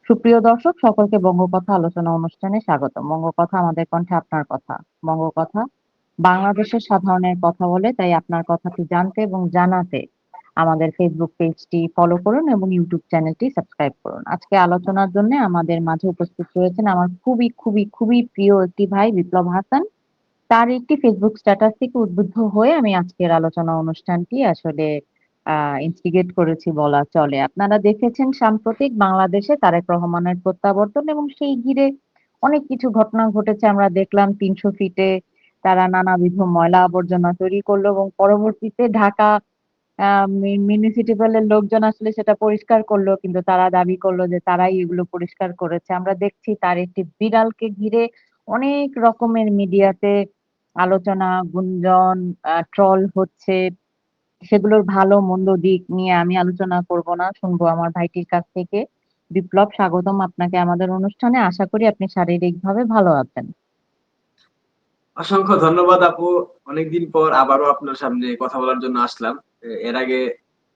সুপ্রিয় দর্শক সকলকে বঙ্গকথা আলোচনা অনুষ্ঠানে স্বাগত। বঙ্গকথা আমাদের কণ্ঠে আপনার কথা। বঙ্গকথা বাংলাদেশের সাধারণের কথা বলে, তাই আপনার কথাটি জানতে এবং জানাতে আমাদের ফেসবুক পেজটি ফলো করুন এবং ইউটিউব চ্যানেলটি সাবস্ক্রাইব করুন। আজকে আলোচনার জন্য আমাদের মাঝে উপস্থিত রয়েছেন আমার খুবই খুবই খুবই প্রিয় একটি ভাই বিপ্লব হাসান। তার একটি ফেসবুক স্ট্যাটাস থেকে উদ্বুদ্ধ হয়ে আমি আজকের আলোচনা অনুষ্ঠানটি আসলে ইনস্টিগেট করেছি বলা চলে। আপনারা দেখেছেন সাম্প্রতিক বাংলাদেশে তারেক রহমানের প্রত্যাবর্তন এবং সেই ঘিরে অনেক কিছু ঘটনা ঘটেছে। আমরা দেখলাম ৩০০ ফিটে তারা নানাবিধ ময়লা আবর্জনা তৈরি করলো এবং পরবর্তীতে ঢাকা মিউনিসিপ্যালের লোকজন আসলে সেটা পরিষ্কার করলো, কিন্তু তারা দাবি করলো যে তারাই এগুলো পরিষ্কার করেছে। আমরা দেখছি তার একটি বিড়ালকে ঘিরে অনেক রকমের মিডিয়াতে আলোচনা, গুঞ্জন, ট্রল হচ্ছে। সেগুলোর ভালো মন্দ দিক নিয়ে আমি আলোচনা করব না, শুনবো আমার ভাইটির কাছ থেকে। বিপ্লব, স্বাগতম আপনাকে আমাদের অনুষ্ঠানে। আশা করি আপনি শারীরিকভাবে ভালো আছেন। অসংখ্য ধন্যবাদ আপু। অনেকদিন পর আবারও আপনার সামনে কথা বলার জন্য আসলাম। এর আগে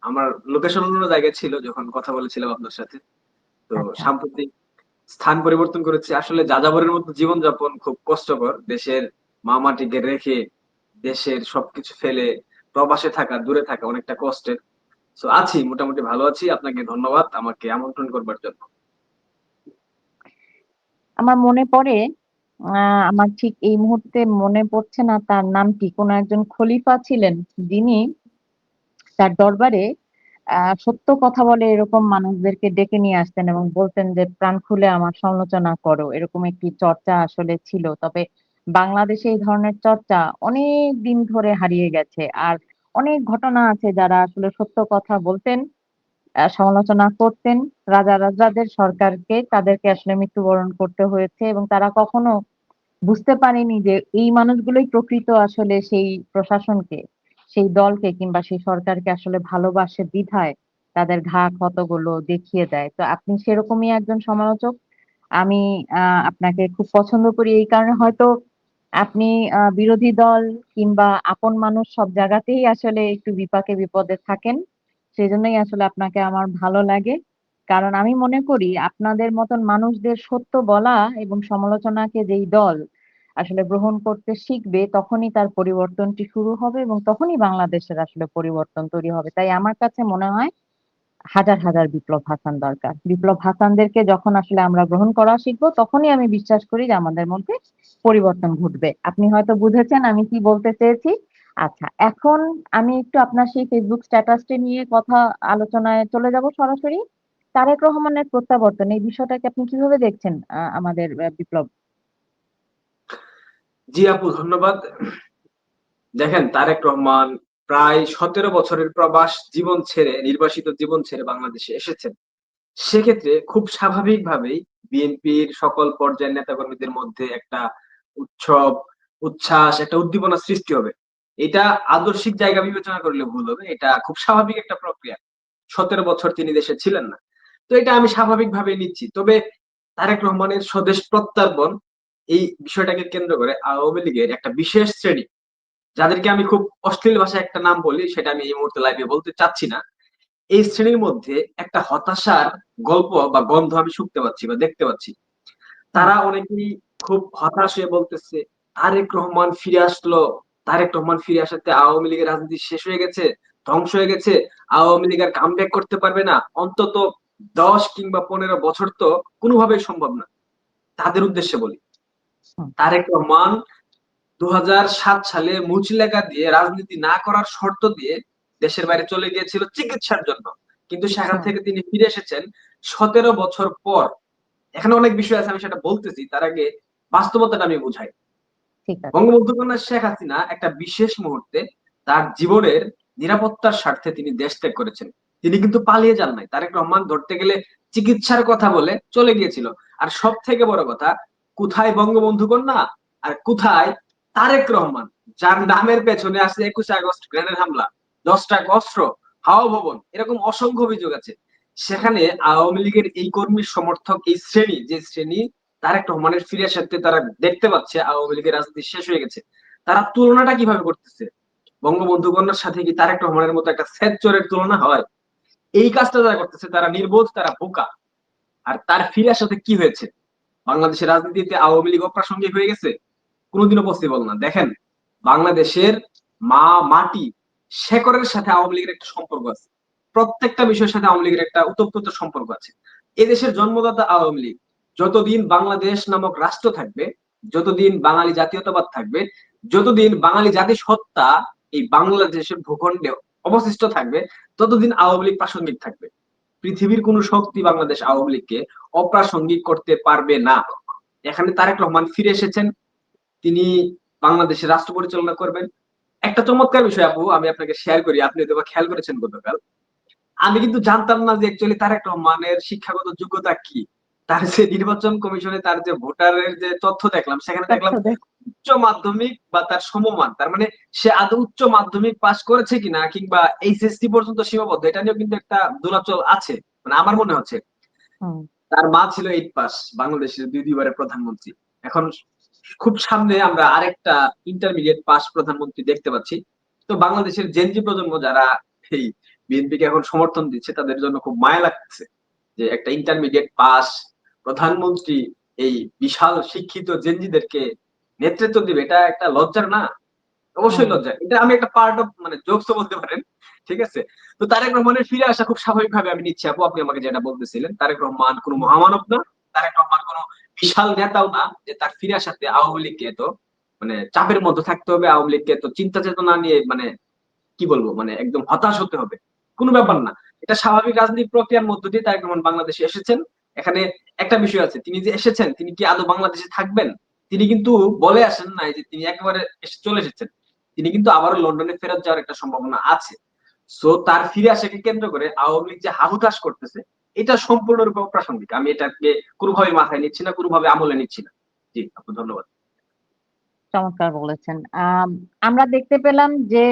আমার লোকেশন অন্য জায়গায় ছিল যখন কথা বলেছিলাম আপনার সাথে। তো আচ্ছা। সাম্প্রতিক স্থান পরিবর্তন করেছি। আসলে যাযাবরের মতো জীবনযাপন খুব কষ্টকর। দেশের মা মাটিকে রেখে, দেশের সবকিছু ফেলে প্রবাসে থাকা, দূরে থাকা অনেকটা কষ্টের। তো আছি, মোটামুটি ভালো আছি। আপনাকে ধন্যবাদ আমাকে আমন্ত্রণ করবার জন্য। আমার মনে পড়ে, আমার ঠিক এই মুহূর্তে মনে পড়ছে না তার নামটি, কোনো একজন খলিফা ছিলেন যিনি তার দরবারে সত্য কথা বলে এরকম মানুষদেরকে ডেকে নিয়ে আসতেন এবং বলতেন যে প্রাণ খুলে আমার সমালোচনা করো। এরকম একটি চর্চা আসলে ছিল। তবে বাংলাদেশে এই ধরনের চর্চা অনেক দিন ধরে হারিয়ে গেছে। আর অনেক ঘটনা আছে যারা আসলে সত্য কথা বলতেন, সমালোচনা করতেন। রাজা রাজাদের সরকারকে তাদেরকে আসলে মৃত্যুবরণ করতে হয়েছে এবং তারা কখনো বুঝতে পারেনি যে এই মানুষগুলোই প্রকৃত আসলে সেই প্রশাসনকে, সেই দলকে কিংবা সেই সরকারকে আসলে ভালোবাসে বিধায় তাদের ঘা ক্ষতগুলো দেখিয়ে দেয়। তো আপনি সেরকমই একজন সমালোচক। আমি আপনাকে খুব পছন্দ করি এই কারণে, হয়তো আপনি বিরোধী দল কিংবা আপন মানুষ সব জায়গাতেই আসলে একটু বিপাকে বিপদে থাকেন। সেজন্যই আসলে আপনাকে আমার ভালো লাগে। কারণ আমি মনে করি আপনাদের মতন মানুষদের সত্য বলা এবং সমালোচনাকে যেই দল আসলে গ্রহণ করতে শিখবে, তখনই তার পরিবর্তনটি শুরু হবে এবং তখনই বাংলাদেশের আসলে পরিবর্তন তৈরি হবে। তাই আমার কাছে মনে হয় হাজার হাজার বিপ্লব হাসান দরকার। বিপ্লব হাসানদেরকে যখন আসলে আমরা গ্রহণ করা শিখবো, তখনই আমি বিশ্বাস করি যে আমাদের মধ্যে পরিবর্তন ঘটবে। আপনি হয়তো বুঝেছেন আমি কি বলতে চেয়েছি। আচ্ছা, এখন আমি একটু আপনার সেই ফেসবুক স্ট্যাটাসটি নিয়ে কথা আলোচনায় চলে যাব সরাসরি। তারেক রহমানের প্রত্যাবর্তন, এই বিষয়টাকে আপনি কিভাবে দেখছেন আমাদের বিপ্লব? জি আপু, ধন্যবাদ। দেখেন, তারেক রহমান প্রায় ১৭ বছরের প্রবাস জীবন ছেড়ে, নির্বাসিত জীবন ছেড়ে বাংলাদেশে এসেছেন। সেক্ষেত্রে খুব স্বাভাবিকভাবেই বিএনপির সকল পর্যায়ের নেতাকর্মীদের মধ্যে একটা উৎসব, উচ্ছ্বাস, একটা উদ্দীপনা সৃষ্টি হবে। এটা আদর্শিক জায়গা বিবেচনা করলে ভুল হবে। এটা খুব স্বাভাবিক একটা প্রক্রিয়া। ১৭ বছর তিনি দেশে ছিলেন না। তো এটা আমি স্বাভাবিকভাবেই নিচ্ছি। তবে তারেক রহমানের স্বদেশ প্রত্যার্পণ, এই বিষয়টাকে কেন্দ্র করে আওয়ামী লীগের একটা বিশেষ শ্রেণী, যাদেরকে আমি খুব অশ্লীল ভাষায় একটা নাম বলি, সেটা আমি এই মুহূর্তে লাইভে বলতে চাচ্ছি না। এই শ্রেণীর মধ্যে একটা হতাশার গল্প বা গন্ধ আমি শুনতে পাচ্ছি বা দেখতে পাচ্ছি। হ্যাঁ। তারা অনেকেই খুব হতাশ হয়ে বলতেছে, তারেক রহমান ফিরে আসলো। তারেক রহমান ফিরে আসাতে আওয়ামী লীগের রাজনীতি শেষ হয়ে গেছে, ধ্বংস হয়ে গেছে। আওয়ামী লীগ আর কামব্যাক করতে পারবে না। অন্তত ১০ কিংবা ১৫ বছর তো কোনোভাবেই সম্ভব না। তাদের উদ্দেশ্যে বলি, হুম। তারেক রহমান ২০০৭ সালে মুচলেকা দিয়ে রাজনীতি না করার শর্ত দিয়ে দেশের বাইরে চলে গিয়েছিল চিকিৎসার জন্য। কিন্তু সেখান আচ্ছা। থেকে তিনি ফিরে এসেছেন ১৭ বছর পর। এখানে অনেক বিষয় আছে, আমি সেটা বলতেছি। তার আগে বাস্তবতাটা আমি বুঝাই। ঠিক আছে। বঙ্গবন্ধু কন্যা শেখ হাসিনা একটা বিশেষ মুহূর্তে তার জীবনের নিরাপত্তার স্বার্থে তিনি দেশ ত্যাগ করেছেন। তিনি কিন্তু পালিয়ে যান নাই। তারেক রহমান ধরতে গেলে চিকিৎসার কথা বলে চলে গিয়েছিল। আর সব থেকে বড় কথা, কোথায় বঙ্গবন্ধু কন্যা আর কোথায় তারেক রহমান, যার নামের পেছনে আছে ২১ আগস্ট গ্রেনেড হামলা, ১০টা অস্ত্র, হাওয়া ভবন, এরকম অসংখ্য অভিযোগ আছে। সেখানে আওয়ামী লীগের এই কর্মী সমর্থক, এই শ্রেণী, যে শ্রেণী তারেক রহমানের ফিরে আসাতে তারা দেখতে পাচ্ছে আওয়ামী লীগের রাজনীতি শেষ হয়ে গেছে, তারা তুলনাটা কিভাবে করতেছে? বঙ্গবন্ধু কন্যার সাথে কি তারেক রহমানের মতো একটা সেচ্চরের তুলনা হয়? এই কাজটা যারা করতেছে তারা নির্বোধ, তারা বোকা। আর তার ফিরে আসাতে কি হয়েছে? বাংলাদেশের রাজনীতিতে আওয়ামী লীগ অপ্রাসঙ্গিক হয়ে গেছে? কোনোদিনও পসিবল না। দেখেন, বাংলাদেশের মাটি শেকড়ের সাথে আওয়ামী লীগের একটা সম্পর্ক আছে। প্রত্যেকটা বিষয়ের সাথে আওয়ামী লীগের একটা ওতপ্রোত সম্পর্ক আছে। এদেশের জন্মদাতা আওয়ামী লীগ। যতদিন বাংলাদেশ নামক রাষ্ট্র থাকবে, যতদিন বাঙালি জাতীয়তাবাদ থাকবে, যতদিন বাঙালি জাতিসত্তা এই বাংলাদেশের ভূখণ্ডে অবশিষ্ট থাকবে, ততদিন আওয়ামী লীগ প্রাসঙ্গিক থাকবে। পৃথিবীর কোন শক্তি বাংলাদেশ আওয়ামী লীগকে অপ্রাসঙ্গিক করতে পারবে না। এখানে তারেক রহমান ফিরে এসেছেন, তিনি বাংলাদেশের রাষ্ট্র পরিচালনা করবেন। একটা চমৎকার বিষয় আপু আমি আপনাকে শেয়ার করি, আপনি হয়তো খেয়াল করেছেন গতকাল। আমি কিন্তু জানতাম না যে অ্যাকচুয়ালি তারেক রহমানের শিক্ষাগত যোগ্যতা কি। তার যে নির্বাচন কমিশনে তার যে ভোটারের যে তথ্য দেখলাম, সেখানে তথ্য দেখলাম দেখ উচ্চ মাধ্যমিক বা তার সমমান। তার মানে সে আদৌ উচ্চ মাধ্যমিক পাস করেছে কিনা কিংবা এইচএসসি পর্যন্ত সীমাবদ্ধ, এটা নিয়েও কিন্তু একটা দোলাচল আছে। মানে আমার মনে হচ্ছে হুম তার মা ছিল 8 পাস, বাংলাদেশের দুইবারের প্রধানমন্ত্রী। এখন খুব সামনে আমরা আরেকটা ইন্টারমিডিয়েট পাস প্রধানমন্ত্রী দেখতে পাচ্ছি। তো বাংলাদেশের জেনজি প্রজন্ম যারা এই বিএনপিকে এখন সমর্থন দিচ্ছে, তাদের জন্য খুব মায়া লাগছে যে একটা ইন্টারমিডিয়েট পাস প্রধানমন্ত্রী এই বিশাল শিক্ষিত জেনজিদেরকে নেতৃত্ব দিবে। এটা একটা লজ্জার না? অবশ্যই হুম লজ্জা। এটা আমি একটা পার্ট অফ মানে জোকস ও বলতে পারেন। ঠিক আছে? তো তারেক রহমানের ফিরে আসা খুব স্বাভাবিকভাবে আমি নিচ্ছি আপু, আপনি আমাকে যেটা বলতেছিলেন। তারেক রহমান কোন হুম মহামানব না। তারেক রহমান কোন বিশাল নেতাও না যে তার ফিরে আসাতে আওয়ামী লীগকে এত মানে চাপের মধ্যে থাকতে হবে, আওয়ামী লীগকে এত চিন্তা চেতনা নিয়ে মানে কি বলবো মানে একদম হতাশ হতে হবে। কোন ব্যাপার হুম না। এটা স্বাভাবিক রাজনৈতিক প্রক্রিয়ার মধ্য দিয়ে তারেক রহমান বাংলাদেশে এসেছেন। এখানে একটা বিষয় আছে, তিনি যে এসেছেন তিনি কি আদৌ বাংলাদেশে থাকবেন? তিনি কিন্তু বলে আসেন নাই যে তিনি একেবারে চলে এসেছেন। তিনি কিন্তু আবারও লন্ডনে ফেরত যাওয়ার একটা সম্ভাবনা আছে। সো তার ফিরে আসাকে কেন্দ্র করে আওয়ামী লীগ যে হাহুতাশ করতেছে, এটা সম্পূর্ণরূপে অপ্রাসঙ্গিক। আমি এটাকে কোনোভাবে মাথায় নিচ্ছি না, কোনোভাবে আমলে নিচ্ছি না। জি আপু, ধন্যবাদ। চমৎকার বলেছেন। আমরা দেখতে পেলাম যে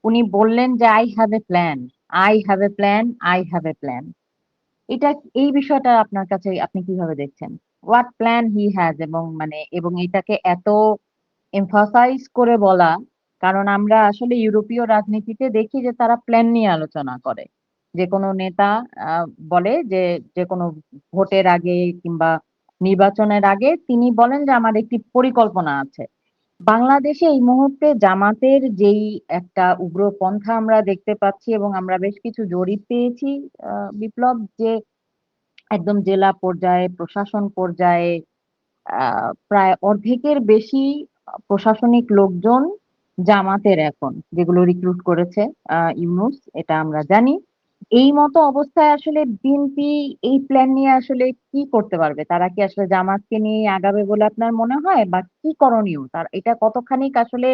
উনি বললেন যে I have a plan, I have a plan, I have a plan. এটা এই বিষয়টা আপনার কাছে আপনি কিভাবে দেখছেন? হোয়াট প্ল্যান হি হ্যাজ, এবং মানে এবং এটাকে এত এমফাসাইজ করে বলা, কারণ আমরা আসলে ইউরোপীয় রাজনীতিতে দেখি যে তারা প্ল্যান নিয়ে আলোচনা করে। যে কোনো নেতা বলে যে যে কোনো ভোটের আগে কিংবা নির্বাচনের আগে তিনি বলেন যে আমার একটি পরিকল্পনা আছে। বাংলাদেশে এই মুহূর্তে জামাতের যেই একটা উগ্রপন্থা আমরা দেখতে পাচ্ছি, এবং আমরা বেশ কিছু জরিপ পেয়েছি বিপ্লব, যে একদম জেলা পর্যায়ে, প্রশাসন পর্যায়ে প্রায় অর্ধেকের বেশি প্রশাসনিক লোকজন জামাতের এখন, যেগুলো রিক্রুট করেছে ইউনূস, এটা আমরা জানি। এই মতো অবস্থায় আসলে বিএনপি এই প্ল্যান নিয়ে আসলে কি করতে পারবে? তারা কি আসলে জামাতকে নিয়ে আগাবে বলে আপনার মনে হয়, বা কি করণীয় তার? এটা কতখানি আসলে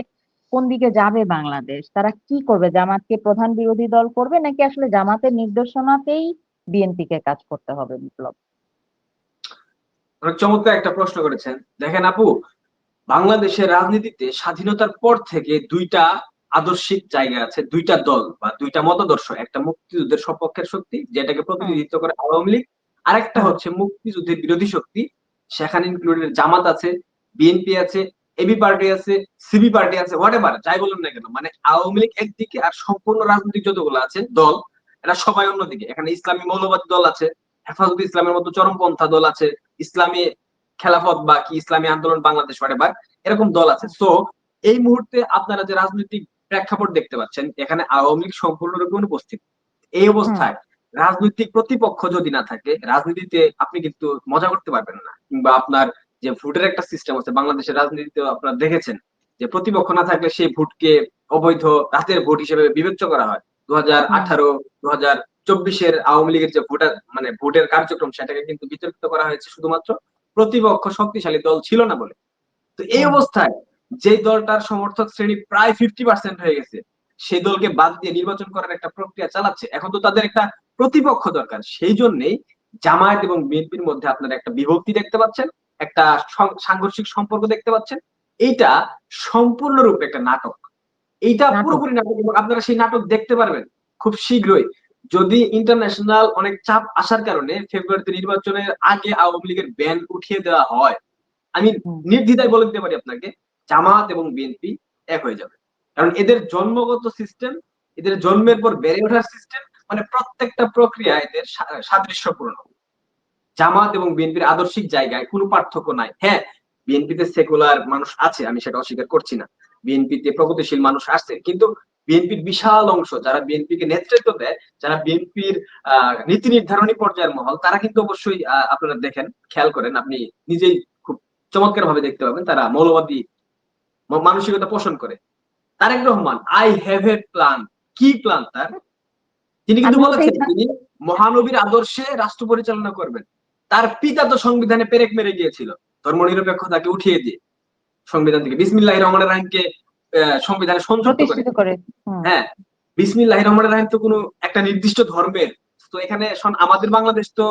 কোন দিকে যাবে বাংলাদেশ? তারা কি করবে? জামাতকে প্রধান বিরোধী দল করবে, নাকি আসলে জামাতের নির্দেশনাতেই বিএনপি কে কাজ করতে হবে বিপ্লব? অনেক চমৎকার একটা প্রশ্ন করেছেন। দেখেন আপু, বাংলাদেশের রাজনীতিতে স্বাধীনতার পর থেকে ২ টা আদর্শিক জায়গা আছে, ২ টা দল বা ২ টা মতাদর্শ। একটা মুক্তিযুদ্ধের সপক্ষের শক্তি যেটাকে হুম প্রতিনিধিত্ব করে আওয়ামী লীগ। আরেকটা হুম হচ্ছে মুক্তিযুদ্ধের বিরোধী শক্তি। সেখানে ইনক্লুডেড জামাত আছে, বিএনপি আছে, এবি পার্টি আছে, সিবি পার্টি আছে, হোয়াটএভার যাই বলুন না কেন। মানে আওয়ামী লীগ একদিকে আর সম্পূর্ণ রাজনৈতিক যতগুলো আছে দল, এরা সবাই অন্যদিকে। এখানে ইসলামী মৌলবাদী দল আছে, হেফাজতে ইসলামের মতো চরমপন্থা দল আছে, ইসলামী খেলাফত বা কি ইসলামী আন্দোলন বাংলাদেশ হোয়াটএভার এরকম দল আছে। হুম সো এই মুহূর্তে আপনারা যে রাজনৈতিক প্রেক্ষাপট দেখতে পাচ্ছেন, এখানে আওয়ামী লীগ সম্পূর্ণরূপে অনুপস্থিত। এই হুম অবস্থায় রাজনৈতিক প্রতিপক্ষ যদি না থাকে, রাজনীতিতে আপনি কিন্তু মজা করতে পারবেন না। কিংবা আপনার যে ভোটের একটা সিস্টেম আছে বাংলাদেশের রাজনীতিতে, আপনারা দেখেছেন যে প্রতিপক্ষ না থাকলে সেই ভোটকে অবৈধ রাতের ভোট হিসেবে বিবেচ্য করা হয়। হুম 2018, 2024 আওয়ামী লীগের যে ভোটার মানে ভোটের কার্যক্রম, সেটাকে কিন্তু বিতর্কিত করা হয়েছে শুধুমাত্র প্রতিপক্ষ শক্তিশালী দল ছিল না বলে। তো এই হুম অবস্থায় যে দলটার সমর্থক শ্রেণী প্রায় 50% হয়ে গেছে, সেই দলকে বাদ দিয়ে নির্বাচন করার একটা প্রক্রিয়া চালাচ্ছে। এখন তো তাদের একটা প্রতিপক্ষ দরকার। সেই জন্যই জামায়াত এবং বিএনপির মধ্যে আপনারা একটা বিভক্তি দেখতে পাচ্ছেন, একটা সাংঘর্ষিক সম্পর্ক দেখতে পাচ্ছেন। এইটা সম্পূর্ণরূপে একটা নাটক। এইটা নাটক। পুরোপুরি নাটক এবং আপনারা সেই নাটক দেখতে পারবেন খুব শীঘ্রই। যদি ইন্টারন্যাশনাল অনেক চাপ আসার কারণে ফেব্রুয়ারিতে নির্বাচনের আগে আওয়ামী লীগের ব্যান উঠিয়ে দেওয়া হয়, আমি হুম নির্দ্বিধায় বলে দিতে পারি আপনাকে, জামাত এবং বিএনপি এক হয়ে যাবে। কারণ এদের জন্মগত সিস্টেম, এদের জন্মের পর বেড়ে ওঠার সিস্টেম, মানে প্রত্যেকটা প্রক্রিয়া এদের সাদৃশ্যপূর্ণ। জামাত এবং বিএনপির আদর্শিক জায়গায় কোনো পার্থক্য নাই। হ্যাঁ, বিএনপিতে সেকুলার মানুষ আছে, আমি সেটা অস্বীকার করছি না। বিএনপিতে প্রগতিশীল মানুষ আছে, কিন্তু বিএনপির বিশাল অংশ যারা বিএনপিকে নেতৃত্ব দেয়, যারা বিএনপির নীতি নির্ধারণী পর্যায়ের মহল, তারা কিন্তু অবশ্যই আপনারা দেখেন, খেয়াল করেন, আপনি নিজেই খুব চমৎকার ভাবে দেখতে পাবেন, তারা মৌলবাদী মানসিকতা পোষণ করে। Tarique Rahman, I have a plan. কি প্ল্যান তার? তিনি কিন্তু আমিও বলেছেন সেইটা তিনি মহানবীর আদর্শে রাষ্ট্র পরিচালনা করবেন। তার পিতা তো সংবিধানে পেরেক মেরে গিয়েছিল ধর্মনিরপেক্ষতাকে উঠিয়ে দিয়ে সংবিধান থেকে বিসমিল্লাহির রহমানির রহিমকে সংবিধানে সংযুক্ত করে। প্রতিষ্ঠিত করে। হুম। হ্যাঁ, বিসমিল্লাহির রহমানির রহিম তো কোনো একটা নির্দিষ্ট ধর্মের। তো এখানে আমাদের বাংলাদেশ তো,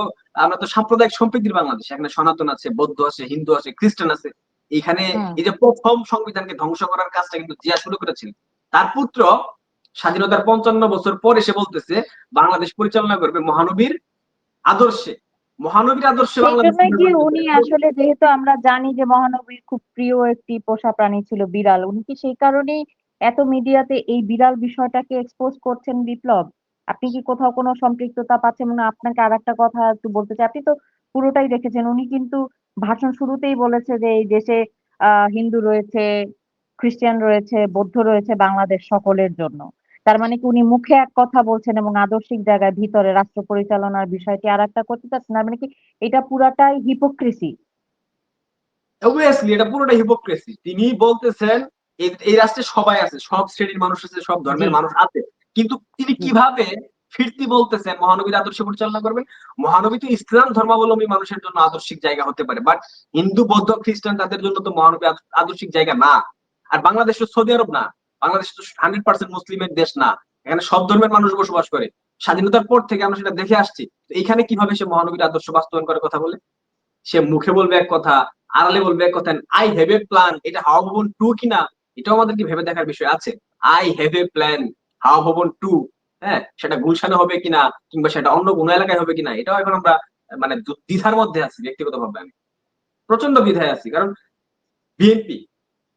আমরা তো সাম্প্রদায়িক সম্প্রীতির বাংলাদেশ। এখানে সনাতন আছে, বৌদ্ধ আছে, হিন্দু আছে, খ্রিস্টান আছে। এখানে হুম। এই যে প্রথম সংবিধানকে ধ্বংস করার কাজটা কিন্তু জিয়া শুরু করেছিলেন। তার পুত্র স্বাধীনতার ৫৫ বছর পর এসে বলতেছে বাংলাদেশ পরিচালনা করবে মহানবীর আদর্শে। মহানবীর আদর্শে সেই বাংলাদেশ জন্যই কি পরিচালনা উনি করে। আসলে, যেহেতু আমরা জানি যে মহানবীর খুব প্রিয় একটি পোষা প্রাণী ছিল বিড়াল, উনি কি সেই কারণেই এত মিডিয়াতে এই বিড়াল বিষয়টাকে এক্সপোজ করছেন বিপ্লব? আপনি কি কোথাও কোনো সম্পৃক্ততা পাচ্ছেন না? আপনাকে আর একটা কথা একটু বলতে চাই, আপনি তো পুরোটাই দেখেছেন। উনি কিন্তু ভাষণ শুরুতেই বলেছে যে এই দেশে হিন্দু রয়েছে, খ্রিস্টান রয়েছে, বৌদ্ধ রয়েছে, বাংলাদেশ সকলের জন্য। তার মানে কি উনি মুখে এক কথা বলছেন এবং আদর্শিক জায়গায় ভিতরে রাষ্ট্র পরিচালনার বিষয়টি আর একটা করতে চাচ্ছেন? তার মানে কি এটা পুরাটাই হিপোক্রিসি? অবভিয়াসলি এটা পুরোটা হিপোক্রেসি। তিনি বলতেছেন এই রাষ্ট্রে সবাই আছে, সব শ্রেণীর মানুষ আছে, সব জি। ধর্মের মানুষ আছে। কিন্তু তিনি জি। কিভাবে ফিরতি বলতেছেন মহানবীর আদর্শ পরিচালনা করবেন? মহানবী তো ইসলাম ধর্মাবলম্বী মানুষের জন্য আদর্শিক জায়গা হতে পারে, বাট হিন্দু, বৌদ্ধ, খ্রিস্টান তাদের জন্য তো মহানবী আদর্শিক জায়গা না। আর বাংলাদেশ তো সৌদি আরব না, বাংলাদেশ তো 100% মুসলিমের দেশ না। এখানে সব ধর্মের মানুষ বসবাস করে। স্বাধীনতার পর থেকে আমরা সেটা দেখে আসছি। তো এখানে কিভাবে সে মহানবীর আদর্শ বাস্তবায়ন করার কথা বলে? সে মুখে বলবে এক কথা, আড়ালে বলবে এক কথা। আই হ্যাভ এ প্ল্যান, এটা হাওয়া ভবন 2 কিনা এটাও আমাদেরকে ভেবে দেখার বিষয় আছে। আই হ্যাভ এ প্ল্যান, হাওয়া ভবন 2, হ্যাঁ, সেটা গুলশানে হবে কিনা কিংবা সেটা অন্য কোনো এলাকায় হবে কিনা, এটাও এখন আমরা মানে দ্বিধার মধ্যে আছি। ব্যক্তিগতভাবে আমি প্রচন্ড দ্বিধায় আছি, কারণ বিএনপি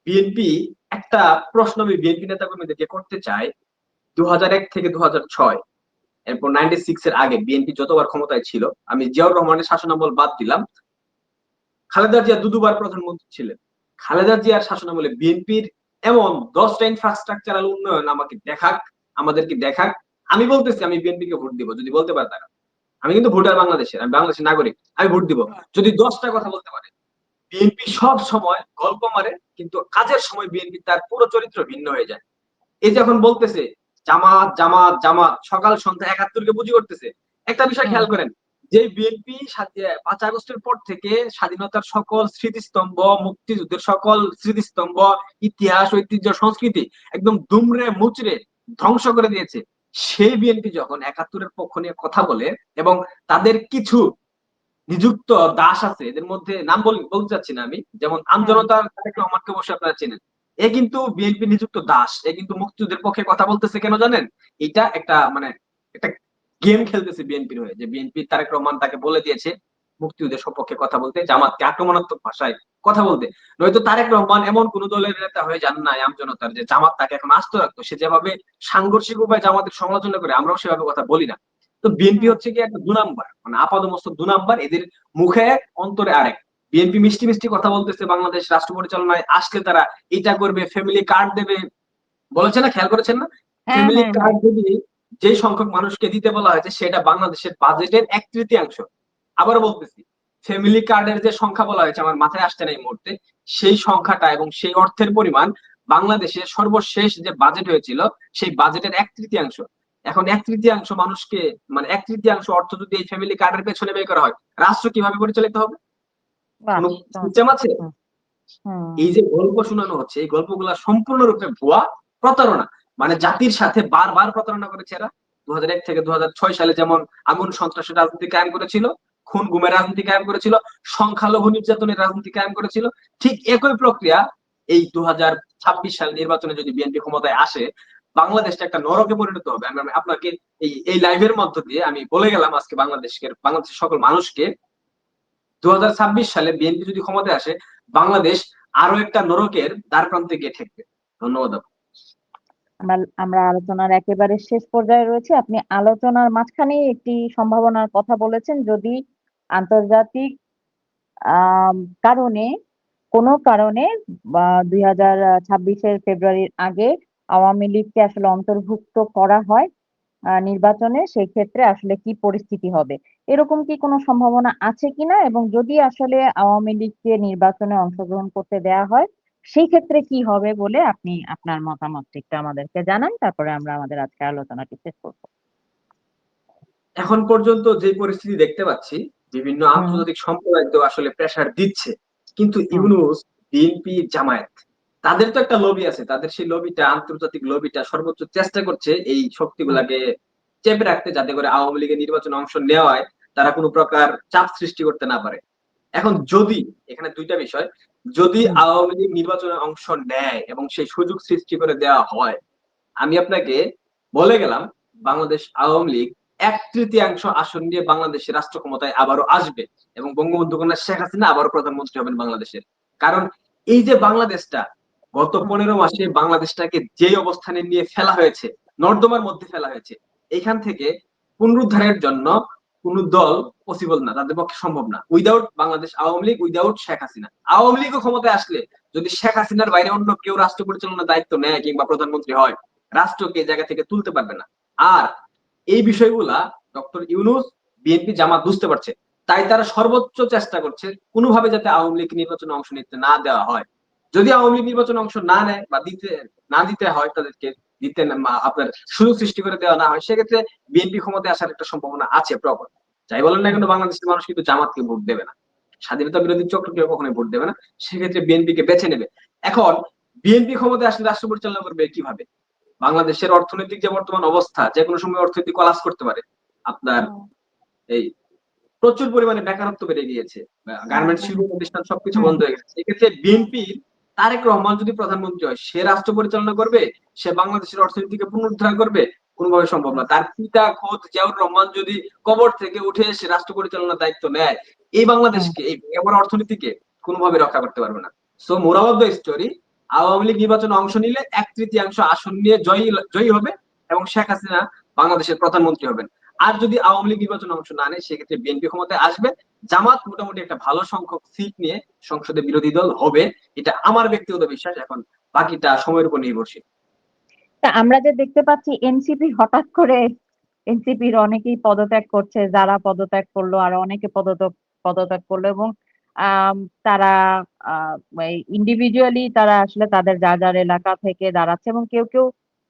বিএনপি একটা প্রশ্ন আমি বিএনপি নেতাকর্মীদেরকে করতে চাই। 2001 থেকে 2006, এরপর 96 এর আগে বিএনপি যতবার ক্ষমতায় ছিল, আমি জিয়াউর রহমানের শাসনামল বাদ দিলাম, খালেদা জিয়া দুবার প্রধানমন্ত্রী ছিলেন। খালেদা জিয়ার শাসনামলে বিএনপির এমন 10টা ইনফ্রাস্ট্রাকচারাল উন্নয়ন আমাকে দেখাক, আমাদেরকে দেখাক। আমি বলতেছি আমি বিএনপি কে ভোট দিব যদি বলতে পারে তারা। আমি কিন্তু ভোটার বাংলাদেশের, আমি বাংলাদেশের নাগরিক, আমি ভোট দিব যদি 10টা কথা বলতে পারে। বিএনপি সব সময় গল্প মারে, কিন্তু কাজের সময় বিএনপি তার পুরো চরিত্র ভিন্ন হয়ে যায়। এই যে এখন বলতেছে জামাত জামাত জামাত, সকাল সন্ধ্যা ৭১কে পুঁজি করতেছে। একটা বিষয় হুম। খেয়াল করেন, যে বিএনপি 5 আগস্টের পর থেকে স্বাধীনতার সকল স্মৃতিস্তম্ভ, মুক্তিযুদ্ধের সকল স্মৃতিস্তম্ভ, ইতিহাস, ঐতিহ্য, সংস্কৃতি একদম দুমড়ে মুচড়ে ধ্বংস করে দিয়েছে। সেই বিএনপি যখন ৭১-এর পক্ষ নিয়ে কথা বলে এবং তাদের কিছু নিযুক্ত দাস আছে, এদের মধ্যে নাম বলতে চাচ্ছি না আমি, যেমন হুম। আমজনতার তারেক রহমানকে অবশ্যই আপনারা চেনেন। এ কিন্তু বিএনপি নিযুক্ত দাস, এ কিন্তু মুক্তিযুদ্ধের পক্ষে কথা বলতেছে কেন জানেন? এটা একটা মানে একটা গেম খেলতেছে বিএনপির হয়ে, যে বিএনপি তারেক রহমান তাকে বলে দিয়েছে মুক্তিযুদ্ধের সপক্ষে কথা বলতে, জামাতকে আক্রমণাত্মক ভাষায় কথা বলতে। নয়তো তারেক রহমান এমন কোন দলের নেতা হয়ে যান না আমজনতার যে জামাত তাকে এখন আস্ত রাখতো। সে যেভাবে সাংঘর্ষিক উপায়ে জামাতের সমালোচনা করে, আমরাও সেভাবে কথা বলি না। তো বিএনপি হুম। হচ্ছে কি একটা ২ নাম্বার, মানে আপাদমস্তক ২ নাম্বার, এদের মুখে এক অন্তরে আরেক। বিএনপি মিষ্টি মিষ্টি কথা বলতেছে বাংলাদেশ রাষ্ট্র পরিচালনায় আসলে তারা এটা করবে, ফ্যামিলি কার্ড দেবে, বলেছে না, খেয়াল করেছেন না? হ্যাঁ, ফ্যামিলি হ্যাঁ, হ্যাঁ। কার্ড যদি যে সংখ্যক মানুষকে দিতে বলা হয়েছে সেটা বাংলাদেশের বাজেটের ১/৩। আবার বলতেছি, ফ্যামিলি কার্ডের যে সংখ্যা বলা হয়েছে, আমার মাথায় আসছে না এই মুহূর্তে, সেই সংখ্যাটা এবং সেই অর্থের পরিমাণ বাংলাদেশের সর্বশেষ যে বাজেট হয়েছিল সেই বাজেটের ১/৩। এখন ১/৩ মানুষকে, মানে ১/৩ অর্থ যদি এই ফ্যামিলি কার্ডের পেছনে ব্যয় করা হয়, রাষ্ট্র কিভাবে পরিচালিত হবে? বাহ! কোন সিস্টেম আছে? হুম। এই হুম। যে গল্প শোনানো হচ্ছে, এই গল্পগুলা সম্পূর্ণরূপে ভুয়া, প্রতারণা। মানে জাতির সাথে বারবার প্রতারণা করেছে এরা। ২০০১ থেকে ২০০৬ সালে যেমন আগুন সন্ত্রাসের রাজনীতি কায়েম করেছিল, খুন গুমের রাজনীতি কায়েম করেছিল, সংখ্যালঘু নির্যাতনের রাজনীতি কায়েম করেছিল। ঠিক একই প্রক্রিয়া এই ২০২৬ সাল নির্বাচনে যদি বিএনপি ক্ষমতায় আসে, বাংলাদেশটা একটা নরকে পরিণত হবে। আমি আপনাকে এই লাইভের মধ্য দিয়ে আমি বলে গেলাম আজকে বাংলাদেশের সকল মানুষকে, ২০২৬ সালে বিএনপি যদি ক্ষমতায় আসে, বাংলাদেশ আরো একটা নরকের দ্বারপ্রান্তে গিয়ে ঠেকবে। ধন্যবাদ আপু। আমরা আমরা আলোচনার একেবারে শেষ পর্যায়ে রয়েছি। আপনি আলোচনার মাঝখানেই একটি সম্ভাবনার কথা বলেছেন, যদি আন্তর্জাতিক আম কারণে কোনো কারণে ২০২৬-এর ফেব্রুয়ারির আগে আওয়ামী লীগকে আসলে অন্তর্ভুক্ত করা হয় নির্বাচনে, সেক্ষেত্রে আসলে কি পরিস্থিতি হবে? এরকম কি কোনো সম্ভাবনা আছে কিনা? এবং যদি আসলে আওয়ামী লীগকে নির্বাচনে অংশগ্রহণ করতে দেয়া হয়, সেই ক্ষেত্রে কি হবে বলে আপনি আপনার মতামতটা একটু আমাদেরকে জানান। তারপরে আমরা আমাদের আজকের আলোচনাটি শেষ করব। এখন পর্যন্ত যে পরিস্থিতি দেখতে পাচ্ছি, বিভিন্ন হুম, আন্তর্জাতিক সম্প্রদায় তো আসলে প্রেসার দিচ্ছে। কিন্তু হুম, ইউনূস, বিএনপি, জামায়াত তাদের তো একটা লবি আছে। তাদের সেই লবিটা, আন্তর্জাতিক লবিটা সর্বোচ্চ চেষ্টা করছে এই হুম, শক্তিগুলাকে চেপে রাখতে, যাতে করে আওয়ামী লীগের নির্বাচনে অংশ নেওয়ায় তারা কোন প্রকার চাপ সৃষ্টি করতে না পারে। এখন হুম, যদি এখানে ২ টা বিষয়, যদি হুম, আওয়ামী লীগ নির্বাচনে অংশ নেয় এবং সেই সুযোগ সৃষ্টি করে দেওয়া হয়, আমি আপনাকে বলে গেলাম বাংলাদেশ আওয়ামী লীগ ১/৩ আসন নিয়ে বাংলাদেশের রাষ্ট্র ক্ষমতায় আবারও আসবে এবং বঙ্গবন্ধু কন্যা শেখ হাসিনা আবারও প্রধানমন্ত্রী হবেন বাংলাদেশের। কারণ এই যে বাংলাদেশটা গত হুম, ১৫ মাসে বাংলাদেশটাকে যেই অবস্থানে নিয়ে ফেলা হয়েছে, নর্দমার মধ্যে ফেলা হয়েছে, এখান থেকে পুনরুদ্ধারের জন্য কোন দল পসিবল না, তাদের পক্ষে সম্ভব না। Without Bangladesh Awami League, without Sheikh Hasina. আওয়ামী লীগও ক্ষমতায় আসলে যদি শেখ হাসিনার বাইরে অন্য কেউ রাষ্ট্র পরিচালনার দায়িত্ব নেয় কিংবা প্রধানমন্ত্রী হয়, রাষ্ট্রকে এই জায়গা থেকে তুলতে পারবে না। আর এই বিষয়গুলা ডক্টর ইউনূস, বিএনপি, জামাত বুঝতে পারছে। তাই তারা সর্বোচ্চ চেষ্টা করছে কোনোভাবে যাতে আওয়ামী লীগ নির্বাচনে অংশ নিতে না দেওয়া হয়। যদি আওয়ামী লীগ নির্বাচনে অংশ না নেয় বা দিতে হয় তাদেরকে, আপনার সুযোগ সৃষ্টি করে দেওয়া না হয়, সেক্ষেত্রে বিএনপি ক্ষমতায় আসার একটা সম্ভাবনা আছে প্রবল। যাই বলেন না হুম। কেন, বাংলাদেশের মানুষ কিন্তু জামাতকে ভোট দেবে না। স্বাধীনতা বিরোধী চক্র কেউ কখনোই ভোট দেবে না। সেক্ষেত্রে বিএনপি কে বেছে নেবে। এখন বিএনপি ক্ষমতায় আসলে রাষ্ট্র পরিচালনা করবে কিভাবে? বাংলাদেশের অর্থনৈতিক যে বর্তমান অবস্থা, যেকোনো সময় অর্থনীতি কোলাপস করতে পারে। আপনার হুম, এই প্রচুর পরিমাণে বেকারত্ব বেড়ে গিয়েছে। হুম, গার্মেন্টস হুম, শিল্প প্রতিষ্ঠান সবকিছু হুম, বন্ধ হয়ে গেছে। এক্ষেত্রে বিএনপির তারেক রহমান যদি প্রধানমন্ত্রী হয়, সে রাষ্ট্র পরিচালনা করবে, সে বাংলাদেশের অর্থনীতিকে পুনরুদ্ধার করবে, কোনোভাবে সম্ভব না। হুম, তার পিতা খোদ জিয়াউর রহমান যদি কবর থেকে উঠে এসে রাষ্ট্র পরিচালনার দায়িত্ব নেয়, এই হুম, বাংলাদেশকে, এই এবার অর্থনীতিকে কোনোভাবে রক্ষা করতে পারবে না। So moral of the story, Awami League নির্বাচনে অংশ নিলে ১/৩ আসন নিয়ে জয়ী হবে এবং শেখ হাসিনা বাংলাদেশের প্রধানমন্ত্রী হবেন। আর যদি আওয়ামী লীগ নির্বাচনে অংশ না নেয়, সেক্ষেত্রে বিএনপি ক্ষমতায় আসবে। জামাত মোটামুটি একটা ভালো সংখ্যক সিট নিয়ে সংসদে বিরোধী দল হবে। এটা আমার ব্যক্তিগত বিশ্বাস। এখন বাকিটা সময়ের উপর নির্ভরশীল। তা আমরা যে দেখতে পাচ্ছি এনসিপি হঠাৎ করে এনসিপির অনেকেই পদত্যাগ করছে। যারা পদত্যাগ করলো আরো অনেকে পদত্যাগ করলো এবং আম তারা আ এই ইন্ডিভিজুয়ালি তারা আসলে তাদের যার এলাকা থেকে দাঁড়াচ্ছে এবং কেউ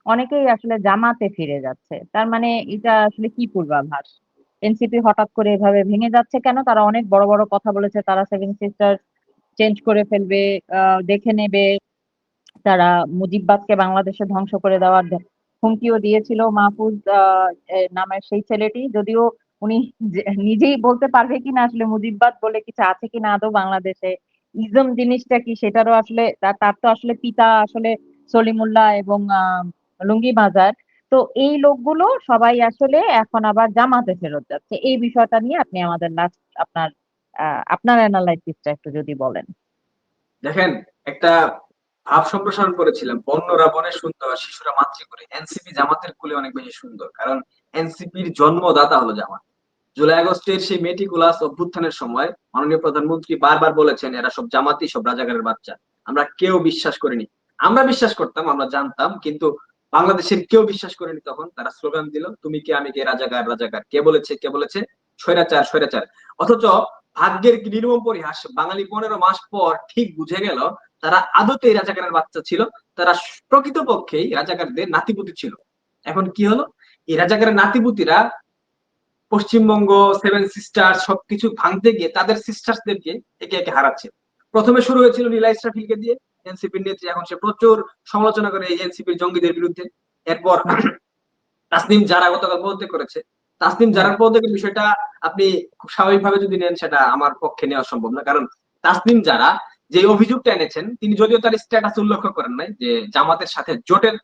অনেকেই আসলে জামাতে ফিরে যাচ্ছে। তার মানে এটা আসলে কি পূর্বাভাস? এনসিপি হঠাৎ করে এভাবে ভেঙে যাচ্ছে কেন? তারা অনেক বড় কথা বলেছে। তারা সেভেন সিস্টার চেঞ্জ করে ফেলবে, আ দেখে নেবে। তারা মুজিববাদকে বাংলাদেশে ধ্বংস করে দেওয়ার হুমকিও দিয়েছিল মাহফুজ নামের সেই ছেলেটি। যদিও উনি নিজেই বলতে পারবে কিনা আসলে মুজিববাদ বলে কিছু আছে কিনা আদৌ বাংলাদেশে। ইজম জিনিসটা কি সেটারও আসলে তার তো আসলে পিতা আসলে সলিমুল্লাহ এবং লুঙ্গি বাজার। তো এই লোকগুলো সবাই আসলে এখন আবার জামাতে ফেরত যাচ্ছে। এই বিষয়টা নিয়ে আপনি আমাদের আপনার আ আপনার এনালাইসিসটা একটু যদি বলেন। দেখেন, একটা ভাব সম্প্রসারণ করেছিলাম। বন্যরা বনে সুন্দর, শিশুরা মাতৃকুলে। এনসিপি জামাতের কুলে অনেক বেশি সুন্দর। কারণ এনসিপির জন্মদাতা হলো জামাত। জুলাই আগস্টের সেই মেটিকুলাস অভ্যুত্থানের সময় মাননীয় প্রধানমন্ত্রী বারবার বলেছেন, এরা সব জামাতি, সব রাজাকারের বাচ্চা। আমরা কেউ বিশ্বাস করিনি। আমরা বিশ্বাস করতাম, আমরা জানতাম, কিন্তু বাংলাদেশের কেউ বিশ্বাস করেনি তখন। তারা স্লোগান দিল, তুমি কে আমি কে, রাজাকার রাজাকার। কে বলেছে? কে বলেছে? স্বৈরাচার স্বৈরাচার। অথচ ভাগ্যের কি নির্মম পরিহাস, বাঙালি ১৫ মাস পর ঠিক বুঝে গেল তারা আদতেই রাজাকারের বাচ্চা ছিল। তারা প্রকৃতপক্ষেই রাজাকারদের নাতিপুতি ছিল। এখন কি হলো? এই রাজাকারের নাতিপুতিরা পশ্চিমবঙ্গ, সেভেন সিস্টার সবকিছু ভাঙতে গিয়ে তাদের সিস্টার্সদেরকে একে একে হারাচ্ছে। প্রথমে শুরু হয়েছিল নীলা ইসরাফিলকে দিয়ে, এনসিপির নেত্রী। এখন সে প্রচুর সমালোচনা করে এই এনসিপির জঙ্গিদের বিরুদ্ধে। এরপর হুম, তাসনিম জারা গতকাল পদত্যাগ করেছে। তাসনিম হুম, জারার পদত্যাগের বিষয়টা আপনি খুব স্বাভাবিকভাবে যদি নেন, সেটা আমার পক্ষে নেওয়া সম্ভব না। কারণ তাসনিম জারা যে অভিযোগটা এনেছেন, তিনি যদিও তার স্ট্যাটাস উল্লেখ করেন নাই যে জামাতের সাথে জোটের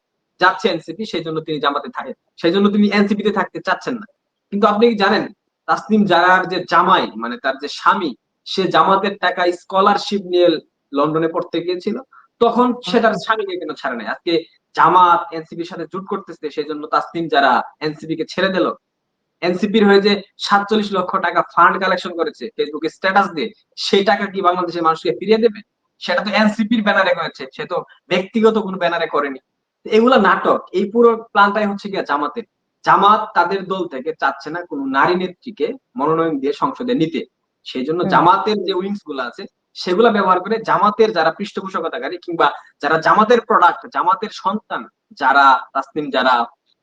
যাচ্ছে এনসিপি, সেজন্য তিনি জামাতে থাকে, সেজন্য তিনি এনসিপি তে থাকতে চাচ্ছেন না। কিন্তু আপনি কি জানেন তাসনিম জারার যে জামাই, মানে তার যে স্বামী, সে জামাতের টাকায় স্কলারশিপ নিয়ে লন্ডনে পড়তে গিয়েছিল। তখন সে তার হুম। স্বামীকে কেন ছাড়ে নাই? আজকে জামাত এনসিপির সাথে জোট করতেছে, সেজন্য তাসনিম যারা এনসিপি কে ছেড়ে দিল। এনসিপির হয়ে যে ৪৭ লক্ষ টাকা ফান্ড কালেকশন করেছে ফেসবুকে স্ট্যাটাস দিয়ে, সেই টাকা কি বাংলাদেশের মানুষকে ফিরিয়ে দেবে? সেটা তো এনসিপির ব্যানারে করেছে, সে তো ব্যক্তিগত কোনো ব্যানারে করেনি। এগুলা নাটক। এই পুরো প্ল্যানটাই হচ্ছে গিয়ে জামাতের। জামাত তাদের দল থেকে চাচ্ছে না কোনো নারী নেত্রীকে মনোনয়ন দিয়ে সংসদে নিতে। সেজন্য হুম, জামাতের যে উইংস গুলা আছে সেগুলা ব্যবহার করে জামাতের যারা পৃষ্ঠপোষকতাকারী কিংবা যারা জামাতের প্রোডাক্ট, জামাতের সন্তান, যারা তাসনিম, যারা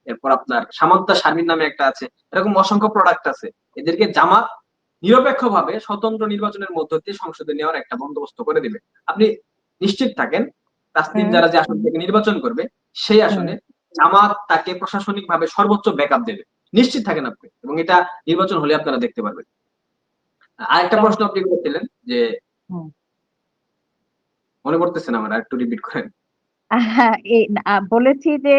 এরপর আপনার সামান্তা শারমিন নামে একটা আছে, এরকম অসংখ্য প্রোডাক্ট আছে। এদেরকে জামাত নিরপেক্ষভাবে স্বতন্ত্র নির্বাচনের মধ্য দিয়ে সংসদে নেওয়ার একটা বন্দোবস্ত করে দিবে। আপনি নিশ্চিত থাকেন, তাসনিম হুম, যারা যে আসন থেকে নির্বাচন করবে সেই হুম। আসনে জামাত তাকে প্রশাসনিকভাবে সর্বোচ্চ ব্যাকআপ দেবে। নিশ্চিত থাকেন আপনি, এবং এটা নির্বাচন হলে আপনারা দেখতে পারবেন। আরেকটা প্রশ্ন আপনি করেছিলেন যে, হুম। মনে পড়তেছে না আমার, আরেকটু রিপিট করেন। হ্যাঁ, বলেছি যে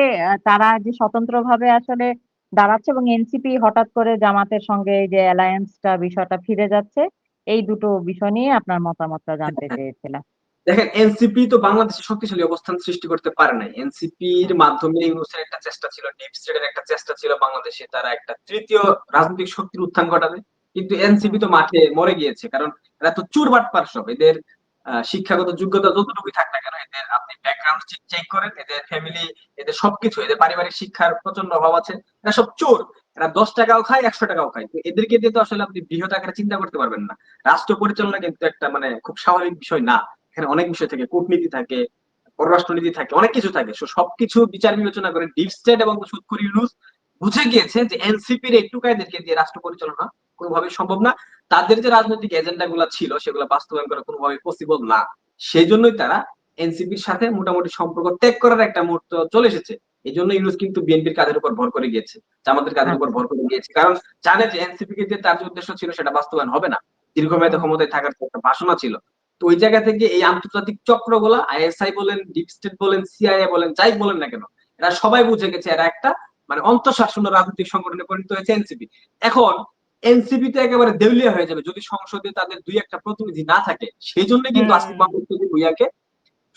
তারা যে স্বতন্ত্রভাবে আসলে দাঁড়াচ্ছে এবং এনসিপি হঠাৎ করে জামাতের সঙ্গে এই যে অ্যালায়েন্সটা বিষয়টা ফিরে যাচ্ছে। এই দুটো বিষয় নিয়ে আপনার মতামতটা জানতে চেয়েছিলাম। দেখেন, এনসিপি তো বাংলাদেশে শক্তিশালী অবস্থান সৃষ্টি করতে পারে নাই। এনসিপির হুম, মাধ্যমে ইউনূসের একটা চেষ্টা ছিল, ডিপ স্টেটের একটা চেষ্টা ছিল বাংলাদেশে তারা একটা তৃতীয় রাজনৈতিক শক্তির উত্থান ঘটাবে। কিন্তু এনসিপি হুম, তো মাঠে মরে গিয়েছে। কারণ এরা তো চুরবাটপার সব। এদের শিক্ষাগত যোগ্যতা যতটুকুই থাক না কেন, এদের আপনি ব্যাকগ্রাউন্ড চেক করেন, এদের ফ্যামিলি, এদের সবকিছু, এদের পারিবারিক শিক্ষার প্রচন্ড অভাব আছে। এরা সব চোর। এরা ১০ টাকাও খায়, ১০০ টাকাও খায়। তো এদেরকে দিয়ে তো আসলে আপনি বৃহৎ আকারে চিন্তা করতে পারবেন না। রাষ্ট্র পরিচালনা কিন্তু একটা মানে খুব স্বাভাবিক বিষয় না। এখানে অনেক বিষয় থাকে, কূটনীতি থাকে, পররাষ্ট্রনীতি থাকে, অনেক কিছু থাকে। সবকিছু বিচার বিবেচনা করে ডিপ স্টেট এবং সুদখোর ইউনূস বুঝে গিয়েছে যে এনসিপির এই টুকাইদেরকে দিয়ে রাষ্ট্র পরিচালনা কোনোভাবেই সম্ভব না। তাদের যে রাজনৈতিক এজেন্ডা গুলা ছিল সেগুলো বাস্তবায়ন করা কোনোভাবেই পসিবল না। সেজন্যই তারা এনসিপির সাথে মোটামুটি সম্পর্ক ত্যাগ করার একটা মুহূর্ত চলে এসেছে। এজন্য ইউনূস কিন্তু বিএনপির কাঁধের উপর ভর করে গিয়েছে, জামাতের কাঁধের উপর আচ্ছা। ভর করে গিয়েছে। কারণ জানে যে এনসিপি কে দিয়ে তার যে উদ্দেশ্য ছিল সেটা বাস্তবায়ন হবে না। দীর্ঘমেয়াদী হুম, ক্ষমতায় থাকার একটা বাসনা ছিল। তো ওই জায়গা থেকে এই আন্তর্জাতিক চক্রগুলা, আইএসআই বলেন, ডিপ স্টেট বলেন, সিআইএ বলেন, যাই বলেন না কেন, এরা সবাই বুঝে গেছে এরা একটা মানে অন্তঃশাসন রাজনৈতিক সংগঠনে পরিণত হয়েছে এনসিপি। এখন এনসিপি তো একেবারে দেউলিয়া হয়ে যাবে যদি সংসদে তাদের দুই একটা প্রতিনিধি না থাকে। সেই জন্য কিন্তু আসিফ হুম, মাহমুদ চৌধুরী ভূঁইয়াকে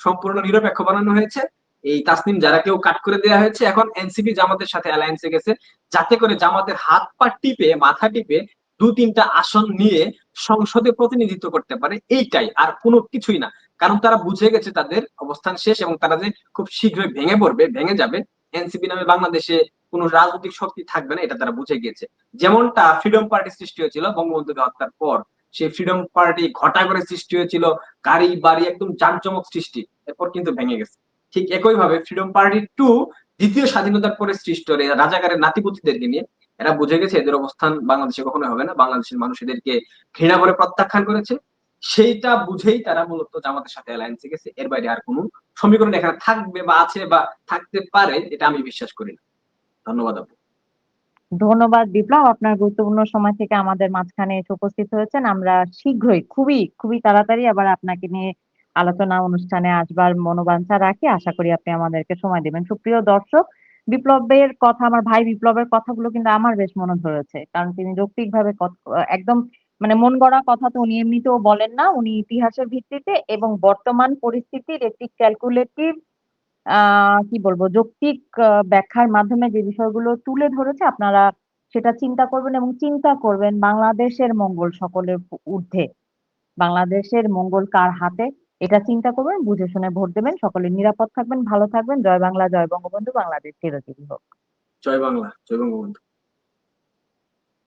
সম্পূর্ণ নিরপেক্ষ বানানো হয়েছে। এই তাসনিম যারা কেউ কাট করে দেওয়া হয়েছে। এখন এনসিপি জামাতের সাথে অ্যালায়েন্সে গেছে, যাতে করে জামাতের হাত পা টিপে, মাথা টিপে ২-৩টা আসন নিয়ে সংসদে প্রতিনিধিত্ব করতে পারে, এইটাই, আর কোনো কিছুই না। কারণ তারা বুঝে গেছে তাদের অবস্থান শেষ এবং তারা যে খুব শীঘ্রই ভেঙে পড়বে, ভেঙে যাবে। এনসিপি নামে বাংলাদেশে কোনো রাজনৈতিক শক্তি থাকবে না, এটা তারা বুঝে গিয়েছে। যেমনটা ফ্রিডম পার্টি সৃষ্টি হয়েছিল বঙ্গবন্ধুকে হত্যার পর, সেই ফ্রিডম পার্টি ঘটা করে সৃষ্টি হয়েছিল, গাড়ি বাড়ি একদম জাঁকজমক সৃষ্টি, এরপর কিন্তু ভেঙে গেছে। ঠিক একইভাবে ফ্রিডম পার্টি টু দ্বিতীয় স্বাধীনতার পরে সৃষ্টি হলে রাজাকারের নাতিপুতিদেরকে নিয়ে এরা বুঝে গেছে এদের অবস্থান বাংলাদেশে কখনো হবে না, বাংলাদেশের মানুষ এদেরকে ঘৃণা করে প্রত্যাখ্যান করেছে। সেইটা বুঝেই তারা মূলত জামাতের সাথে অ্যালায়েন্সে গেছে। এর বাইরে আর কোনো সমীকরণ এখানে থাকবে বা আছে বা থাকতে পারে এটা আমি বিশ্বাস করি না। ধন্যবাদ আপু। ধন্যবাদ বিপ্লব। আপনার গুরুত্বপূর্ণ সময় থেকে আমাদের মাঝখানে এসে উপস্থিত হয়েছেন। আমরা শীঘ্রই খুবই তাড়াতাড়ি আবার আপনাকে নিয়ে আলোচনা অনুষ্ঠানে আসবার মনোবাঞ্ছা রাখি। আশা করি আপনি আমাদেরকে সময় দিবেন। সুপ্রিয় দর্শক, বিপ্লবের কথা, আমার ভাই বিপ্লবের কথাগুলো কিন্তু আমার বেশ মনে ধরেছে। কারণ তিনি যৌক্তিকভাবে একদম মানে মন গড়া কথা তো উনি এমনিতেও বলেন না। উনি ইতিহাসের ভিত্তিতে এবং বর্তমান পরিস্থিতির একটি ক্যালকুলেটিভ কি বলবো, যৌক্তিক ব্যাখ্যার মাধ্যমে যে বিষয়গুলো তুলে ধরেছে, আপনারা সেটা চিন্তা করবেন এবং চিন্তা করবেন বাংলাদেশের মঙ্গল সকলের ঊর্ধ্বে। বাংলাদেশের মঙ্গল কার হাতে, এটা চিন্তা করবেন, বুঝে শুনে ভোট দেবেন। সকলে নিরাপদ থাকবেন, ভালো থাকবেন। জয় বাংলা, জয় বঙ্গবন্ধু, বাংলাদেশ চিরজীবী হোক। জয় বাংলা, জয় বঙ্গবন্ধু।